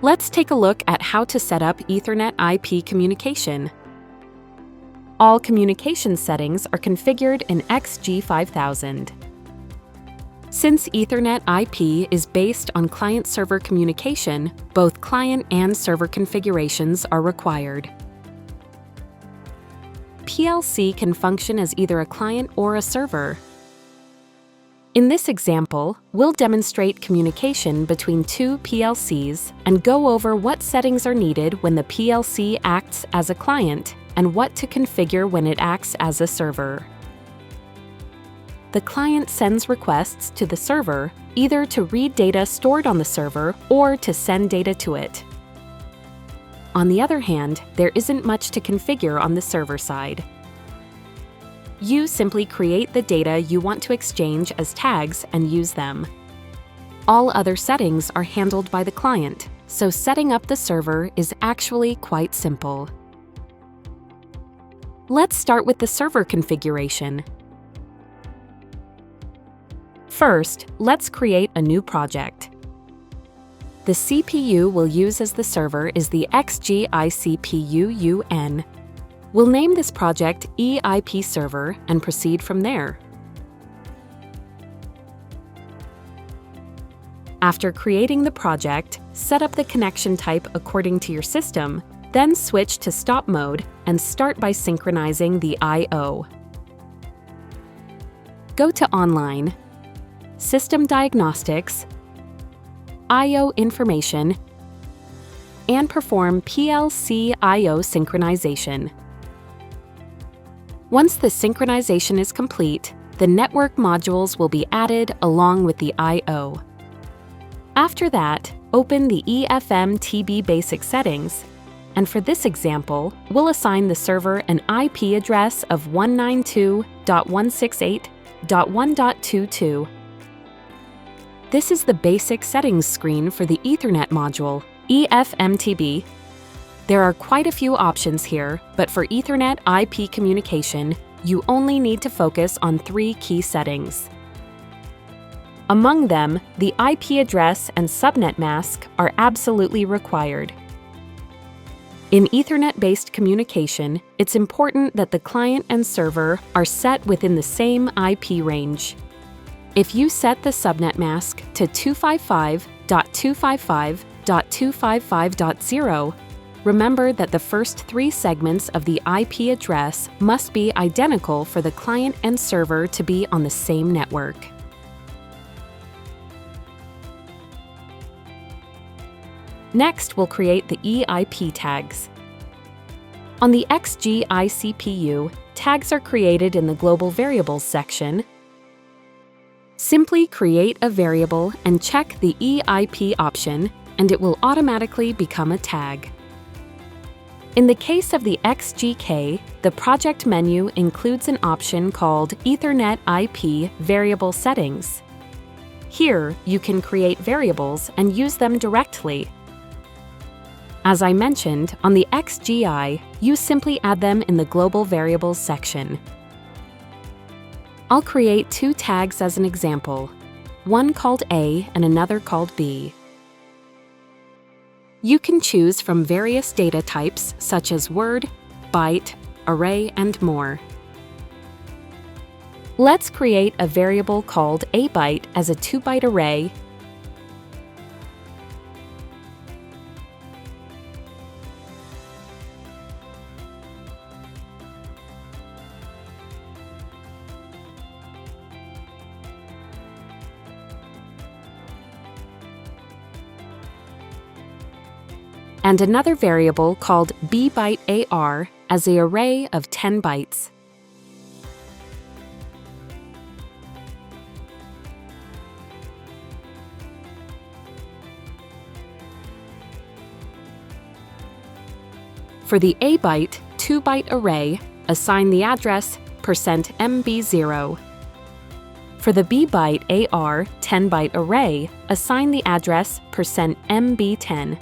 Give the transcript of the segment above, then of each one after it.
Let's take a look at how to set up Ethernet IP communication. All communication settings are configured in XG5000. Since Ethernet IP is based on client-server communication, both client and server configurations are required. PLC can function as either a client or a server. In this example, we'll demonstrate communication between two PLCs and go over what settings are needed when the PLC acts as a client and what to configure when it acts as a server. The client sends requests to the server either to read data stored on the server or to send data to it. On the other hand, there isn't much to configure on the server side. You simply create the data you want to exchange as tags and use them. All other settings are handled by the client, so setting up the server is actually quite simple. Let's start with the server configuration. First, let's create a new project. The CPU we'll use as the server is the XGI-CPU-UN. We'll name this project EIP Server and proceed from there. After creating the project, set up the connection type according to your system, then switch to stop mode and start by synchronizing the I/O. Go to Online, System Diagnostics, I/O Information, and perform PLC I/O synchronization. Once the synchronization is complete, the network modules will be added along with the I/O. After that, open the EFM-TB basic settings, and for this example, we'll assign the server an IP address of 192.168.1.22. This is the basic settings screen for the Ethernet module, EFM-TB. There are quite a few options here, but for Ethernet IP communication, you only need to focus on 3 key settings. Among them, the IP address and subnet mask are absolutely required. In Ethernet-based communication, it's important that the client and server are set within the same IP range. If you set the subnet mask to 255.255.255.0, remember that the first 3 segments of the IP address must be identical for the client and server to be on the same network. Next, we'll create the EIP tags. On the XGI CPU, tags are created in the Global Variables section. Simply create a variable and check the EIP option, and it will automatically become a tag. In the case of the XGK, the project menu includes an option called Ethernet IP Variable Settings. Here, you can create variables and use them directly. As I mentioned, on the XGI, you simply add them in the Global Variables section. I'll create 2 tags as an example, one called A and another called B. You can choose from various data types such as word, byte, array, and more. Let's create a variable called abyte as a 2-byte array and another variable called bbyte_ar as an array of 10 bytes. For the abyte 2-byte array, assign the address %MB0. For the bbyte AR 10-byte array, assign the address %MB10.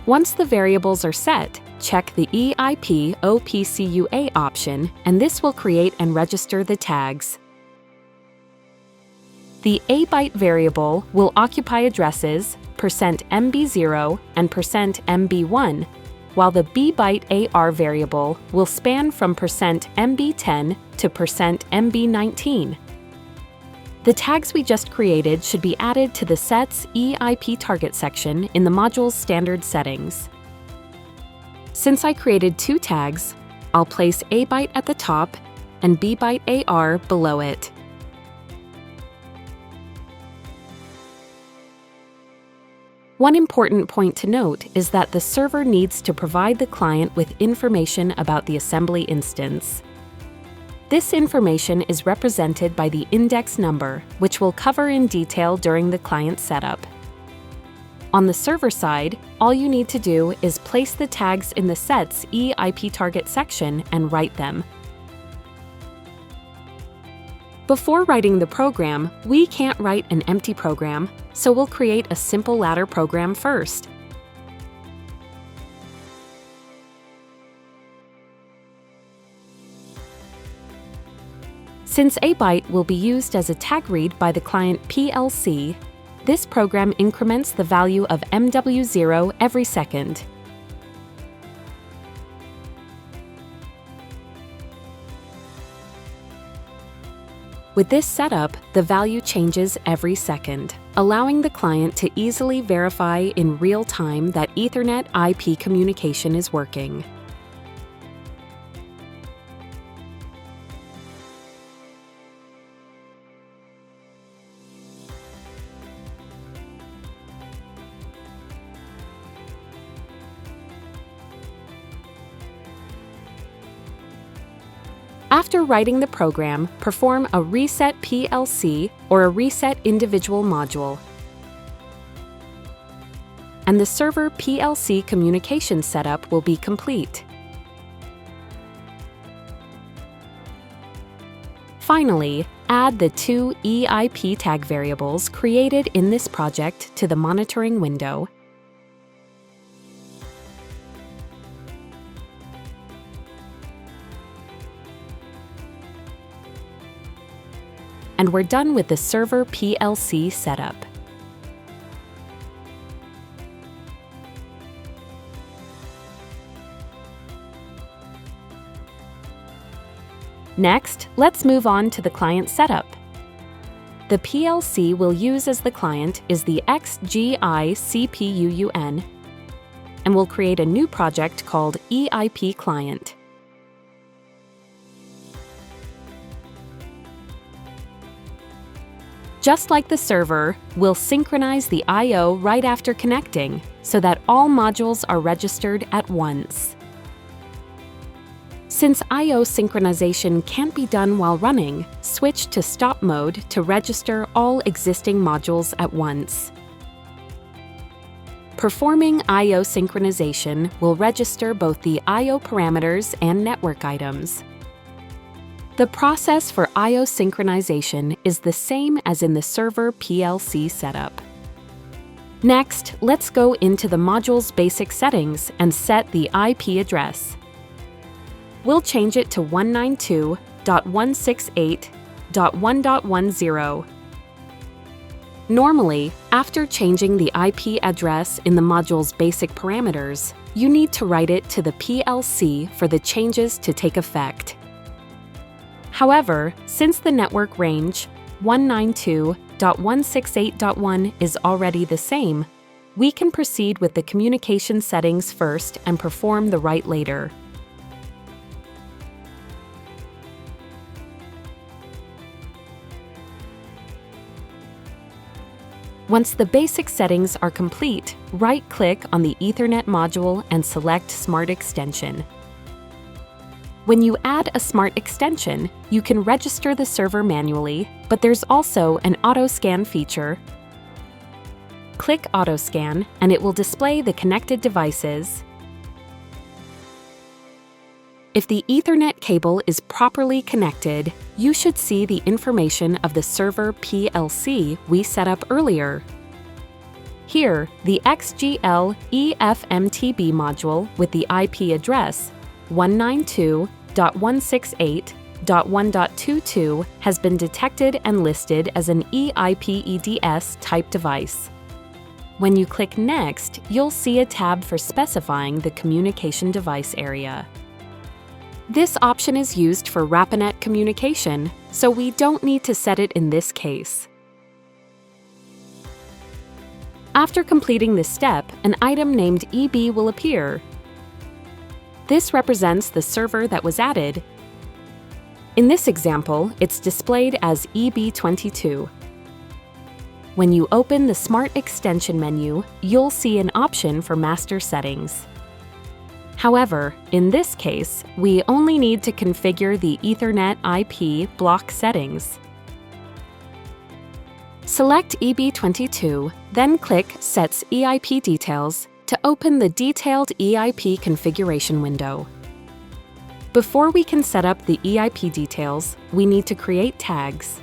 Once the variables are set, check the EIP OPCUA option, and this will create and register the tags. The abyte variable will occupy addresses %MB0 and %MB1, while the bbyte AR variable will span from %MB10 to %MB19. The tags we just created should be added to the set's EIP target section in the module's standard settings. Since I created 2 tags, I'll place A-byte at the top and bbyte AR below it. One important point to note is that the server needs to provide the client with information about the assembly instance. This information is represented by the index number, which we'll cover in detail during the client setup. On the server side, all you need to do is place the tags in the set's EIP target section and write them. Before writing the program, we can't write an empty program, so we'll create a simple ladder program first. Since A-byte will be used as a tag read by the client PLC, this program increments the value of MW0 every second. With this setup, the value changes every second, allowing the client to easily verify in real time that Ethernet IP communication is working. After writing the program, perform a reset PLC or a reset individual module, and the server PLC communication setup will be complete. Finally, add the 2 EIP tag variables created in this project to the monitoring window. And we're done with the server PLC setup. Next, let's move on to the client setup. The PLC we'll use as the client is the XGI CPUUN, and we'll create a new project called EIP Client. Just like the server, we'll synchronize the I/O right after connecting so that all modules are registered at once. Since I/O synchronization can't be done while running, switch to stop mode to register all existing modules at once. Performing I/O synchronization will register both the I/O parameters and network items. The process for I/O synchronization is the same as in the server PLC setup. Next, let's go into the module's basic settings and set the IP address. We'll change it to 192.168.1.10. Normally, after changing the IP address in the module's basic parameters, you need to write it to the PLC for the changes to take effect. However, since the network range 192.168.1 is already the same, we can proceed with the communication settings first and perform the write later. Once the basic settings are complete, right-click on the Ethernet module and select Smart Extension. When you add a smart extension, you can register the server manually, but there's also an auto-scan feature. Click Auto-scan, and it will display the connected devices. If the Ethernet cable is properly connected, you should see the information of the server PLC we set up earlier. Here, the XGL EFMTB module with the IP address 192.168.1.22 has been detected and listed as an EIP-EDS type device. When you click Next, you'll see a tab for specifying the communication device area. This option is used for RAPINet communication, so we don't need to set it in this case. After completing this step, an item named EB will appear. This represents the server that was added. In this example, it's displayed as EB22. When you open the Smart Extension menu, you'll see an option for master settings. However, in this case, we only need to configure the Ethernet IP block settings. Select EB22, then click Sets EIP Details to open the detailed EIP configuration window. Before we can set up the EIP details, we need to create tags.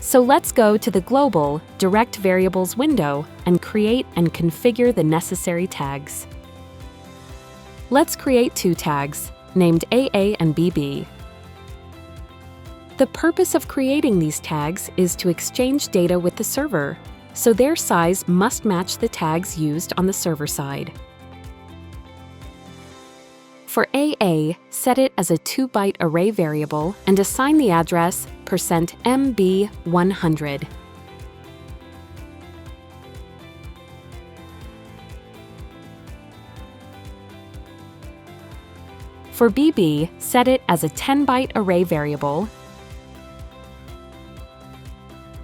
So let's go to the Global Direct Variables window and create and configure the necessary tags. Let's create two tags, named AA and BB. The purpose of creating these tags is to exchange data with the server, so their size must match the tags used on the server side. For AA, set it as a 2-byte array variable and assign the address %MB100. For BB, set it as a 10-byte array variable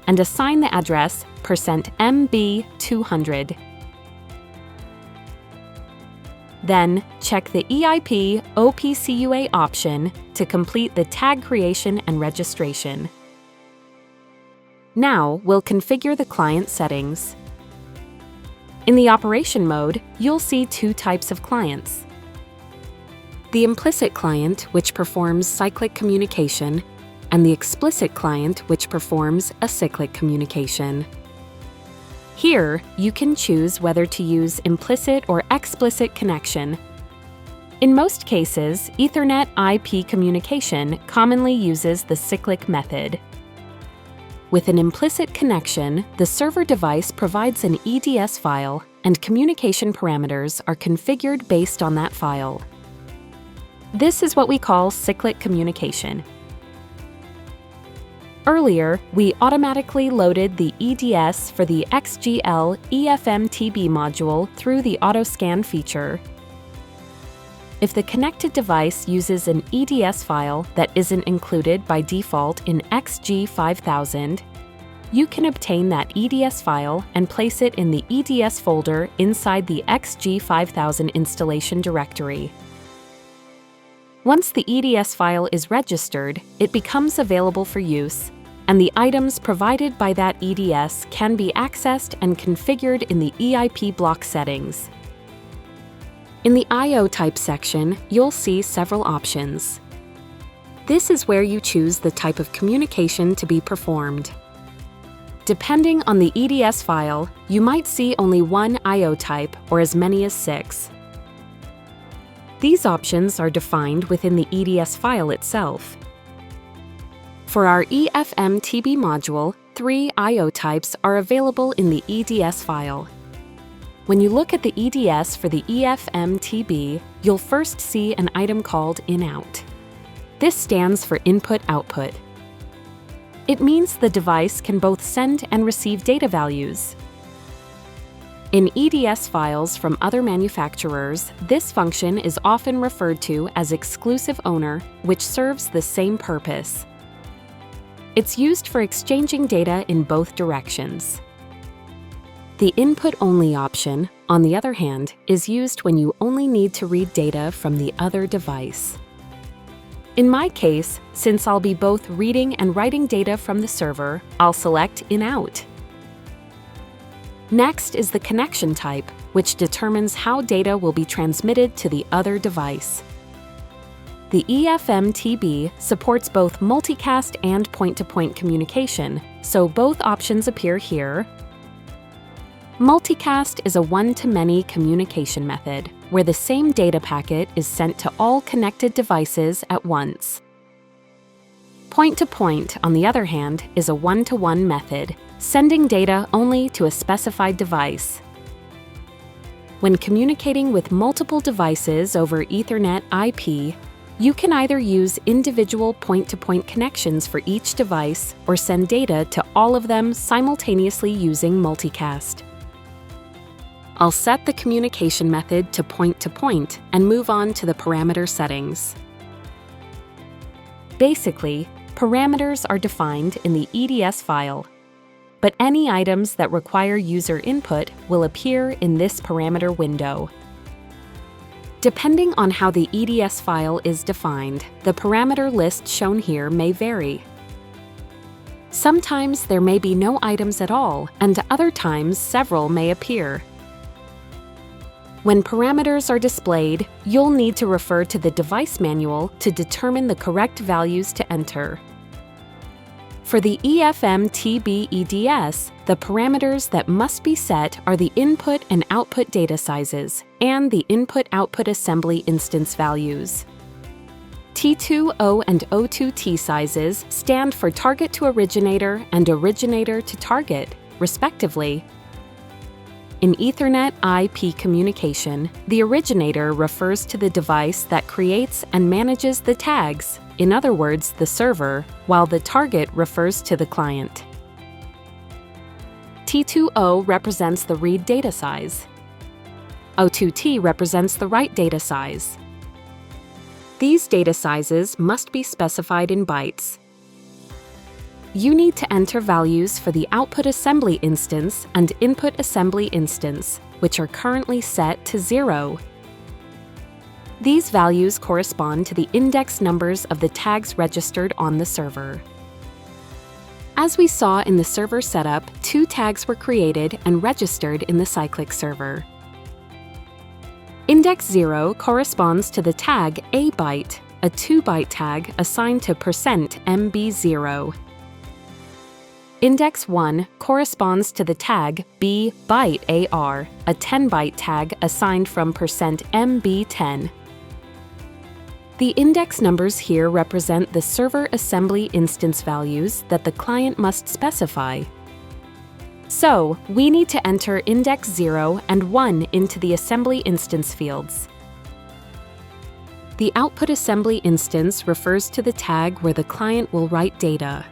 and assign the address %MB200. Then, check the EIP OPCUA option to complete the tag creation and registration. Now, we'll configure the client settings. In the operation mode, you'll see two types of clients. The implicit client, which performs cyclic communication, and the explicit client, which performs acyclic communication. Here, you can choose whether to use implicit or explicit connection. In most cases, Ethernet IP communication commonly uses the cyclic method. With an implicit connection, the server device provides an EDS file, and communication parameters are configured based on that file. This is what we call cyclic communication. Earlier, we automatically loaded the EDS for the XGL EFMTB module through the AutoScan feature. If the connected device uses an EDS file that isn't included by default in XG5000, you can obtain that EDS file and place it in the EDS folder inside the XG5000 installation directory. Once the EDS file is registered, it becomes available for use, and the items provided by that EDS can be accessed and configured in the EIP block settings. In the I/O type section, you'll see several options. This is where you choose the type of communication to be performed. Depending on the EDS file, you might see only one I/O type or as many as 6. These options are defined within the EDS file itself. For our EFMTB module, 3 I/O types are available in the EDS file. When you look at the EDS for the EFMTB, you'll first see an item called In/Out. This stands for Input/Output. It means the device can both send and receive data values. In EDS files from other manufacturers, this function is often referred to as exclusive owner, which serves the same purpose. It's used for exchanging data in both directions. The input-only option, on the other hand, is used when you only need to read data from the other device. In my case, since I'll be both reading and writing data from the server, I'll select In/Out. Next is the connection type, which determines how data will be transmitted to the other device. The EFMTB supports both multicast and point-to-point communication, so both options appear here. Multicast is a one-to-many communication method, where the same data packet is sent to all connected devices at once. Point-to-point, on the other hand, is a one-to-one method, sending data only to a specified device. When communicating with multiple devices over Ethernet IP, you can either use individual point-to-point connections for each device or send data to all of them simultaneously using multicast. I'll set the communication method to point-to-point and move on to the parameter settings. Basically, parameters are defined in the EDS file, but any items that require user input will appear in this parameter window. Depending on how the EDS file is defined, the parameter list shown here may vary. Sometimes there may be no items at all, and other times several may appear. When parameters are displayed, you'll need to refer to the device manual to determine the correct values to enter. For the EFM-TB EDS, the parameters that must be set are the input and output data sizes and the input-output assembly instance values. T2O and O2T sizes stand for target to originator and originator to target, respectively. In Ethernet IP communication, the originator refers to the device that creates and manages the tags, in other words, the server, while the target refers to the client. T2O represents the read data size. O2T represents the write data size. These data sizes must be specified in bytes. You need to enter values for the output assembly instance and input assembly instance, which are currently set to 0. These values correspond to the index numbers of the tags registered on the server. As we saw in the server setup, 2 tags were created and registered in the cyclic server. Index 0 corresponds to the tag A byte, a 2-byte tag assigned to %MB0. Index 1 corresponds to the tag B byte AR, a 10-byte tag assigned from %MB10. The index numbers here represent the server assembly instance values that the client must specify. So, we need to enter index 0 and 1 into the assembly instance fields. The output assembly instance refers to the tag where the client will write data.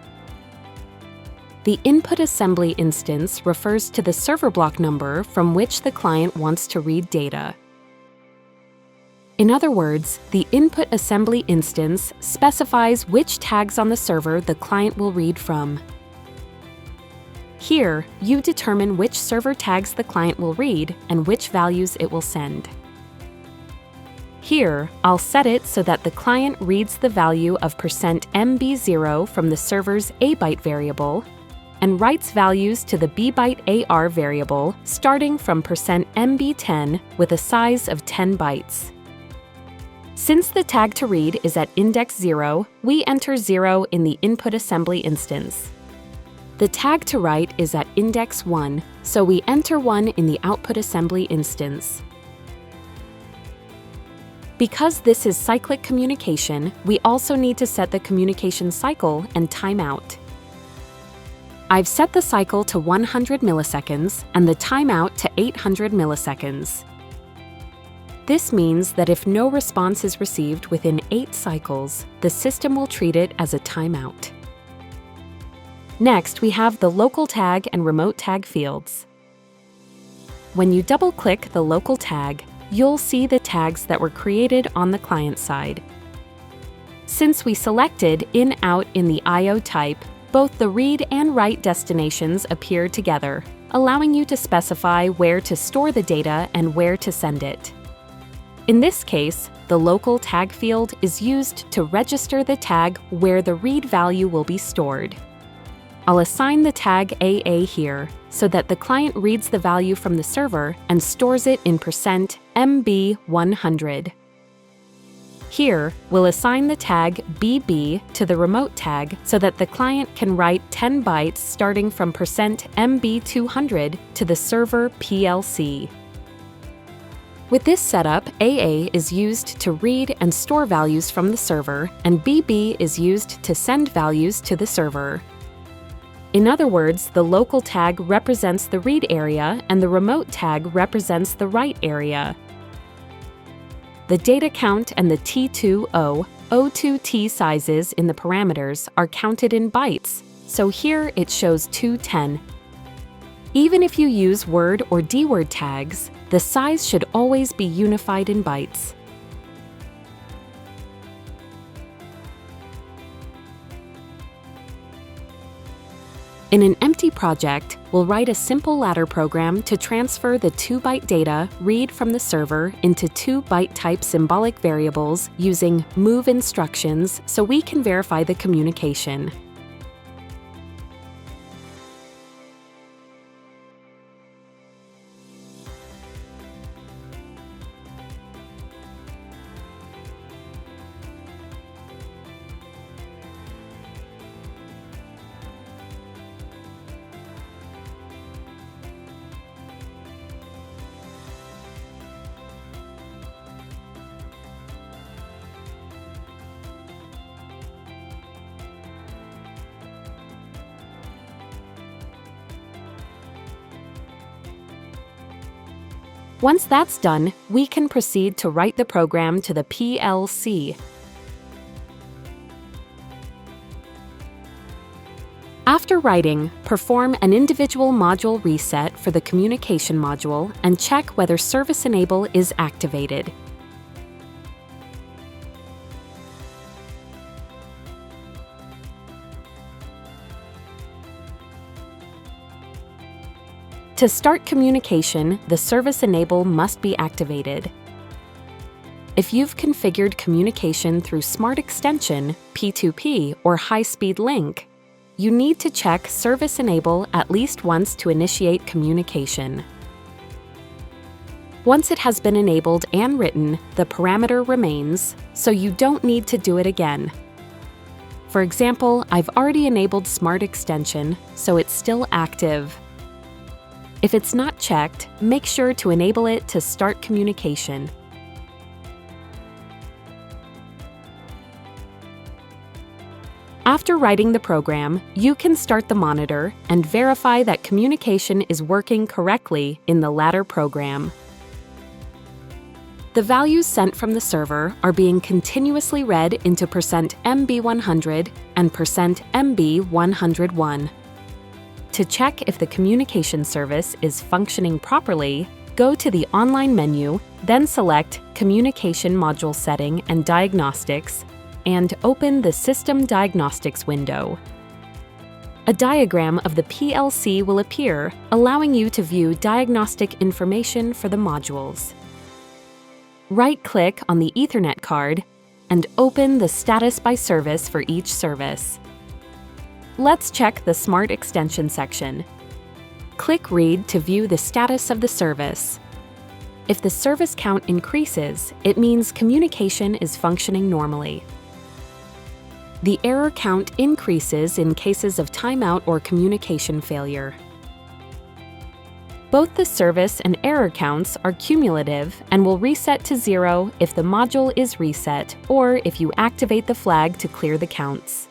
The input assembly instance refers to the server block number from which the client wants to read data. In other words, the input assembly instance specifies which tags on the server the client will read from. Here, you determine which server tags the client will read and which values it will send. Here, I'll set it so that the client reads the value of %MB0 from the server's A byte variable and writes values to the B byte AR variable starting from %MB10 with a size of 10 bytes. Since the tag to read is at index 0, we enter 0 in the input assembly instance. The tag to write is at index 1, so we enter 1 in the output assembly instance. Because this is cyclic communication, we also need to set the communication cycle and timeout. I've set the cycle to 100 milliseconds and the timeout to 800 milliseconds. This means that if no response is received within 8 cycles, the system will treat it as a timeout. Next, we have the local tag and remote tag fields. When you double-click the local tag, you'll see the tags that were created on the client side. Since we selected in-out in the I/O type, both the read and write destinations appear together, allowing you to specify where to store the data and where to send it. In this case, the local tag field is used to register the tag where the read value will be stored. I'll assign the tag AA here so that the client reads the value from the server and stores it in %MB100. Here, we'll assign the tag BB to the remote tag so that the client can write 10 bytes starting from %MB200 to the server PLC. With this setup, AA is used to read and store values from the server, and BB is used to send values to the server. In other words, the local tag represents the read area and the remote tag represents the write area. The data count and the T2O, O2T sizes in the parameters are counted in bytes, so here it shows 210. Even if you use word or dword tags, the size should always be unified in bytes. In an empty project, we'll write a simple ladder program to transfer the 2-byte data read from the server into 2-byte type symbolic variables using move instructions so we can verify the communication. Once that's done, we can proceed to write the program to the PLC. After writing, perform an individual module reset for the communication module and check whether Service Enable is activated. To start communication, the Service Enable must be activated. If you've configured communication through Smart Extension, P2P, or High-Speed Link, you need to check Service Enable at least once to initiate communication. Once it has been enabled and written, the parameter remains, so you don't need to do it again. For example, I've already enabled Smart Extension, so it's still active. If it's not checked, make sure to enable it to start communication. After writing the program, you can start the monitor and verify that communication is working correctly in the ladder program. The values sent from the server are being continuously read into %MB100 and %MB101. To check if the communication service is functioning properly, go to the Online menu, then select Communication Module Setting and Diagnostics, and open the System Diagnostics window. A diagram of the PLC will appear, allowing you to view diagnostic information for the modules. Right-click on the Ethernet card and open the Status by Service for each service. Let's check the Smart Extension section. Click Read to view the status of the service. If the service count increases, it means communication is functioning normally. The error count increases in cases of timeout or communication failure. Both the service and error counts are cumulative and will reset to 0 if the module is reset or if you activate the flag to clear the counts.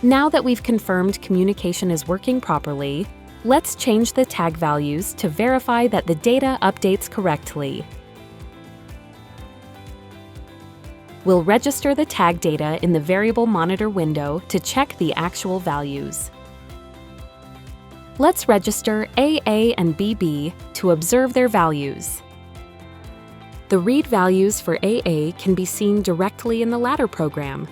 Now that we've confirmed communication is working properly, let's change the tag values to verify that the data updates correctly. We'll register the tag data in the Variable Monitor window to check the actual values. Let's register AA and BB to observe their values. The read values for AA can be seen directly in the ladder program.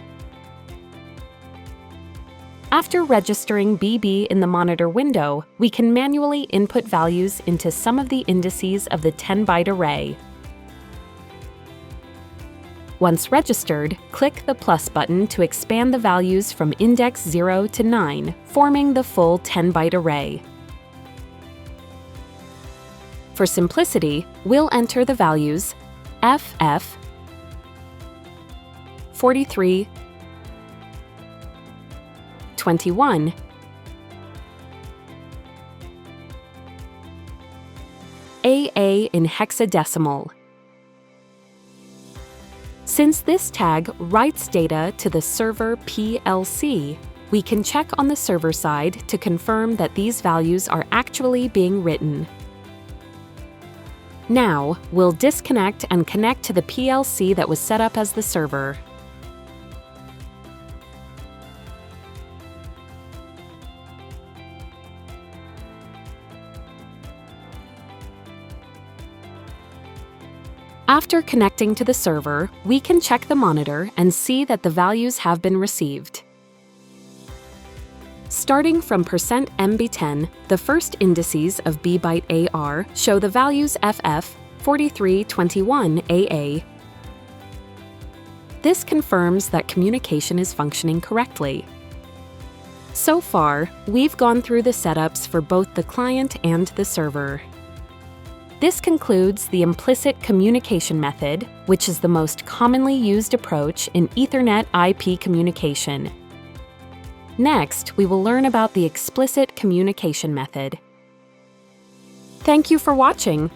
After registering BB in the monitor window, we can manually input values into some of the indices of the 10-byte array. Once registered, click the plus button to expand the values from index 0 to 9, forming the full 10-byte array. For simplicity, we'll enter the values FF, 43, 21, AA in hexadecimal. Since this tag writes data to the server PLC, we can check on the server side to confirm that these values are actually being written. Now, we'll disconnect and connect to the PLC that was set up as the server. After connecting to the server, we can check the monitor and see that the values have been received. Starting from %MB10, the first indices of bbyte AR show the values FF 4321AA. This confirms that communication is functioning correctly. So far, we've gone through the setups for both the client and the server. This concludes the implicit communication method, which is the most commonly used approach in Ethernet IP communication. Next, we will learn about the explicit communication method. Thank you for watching.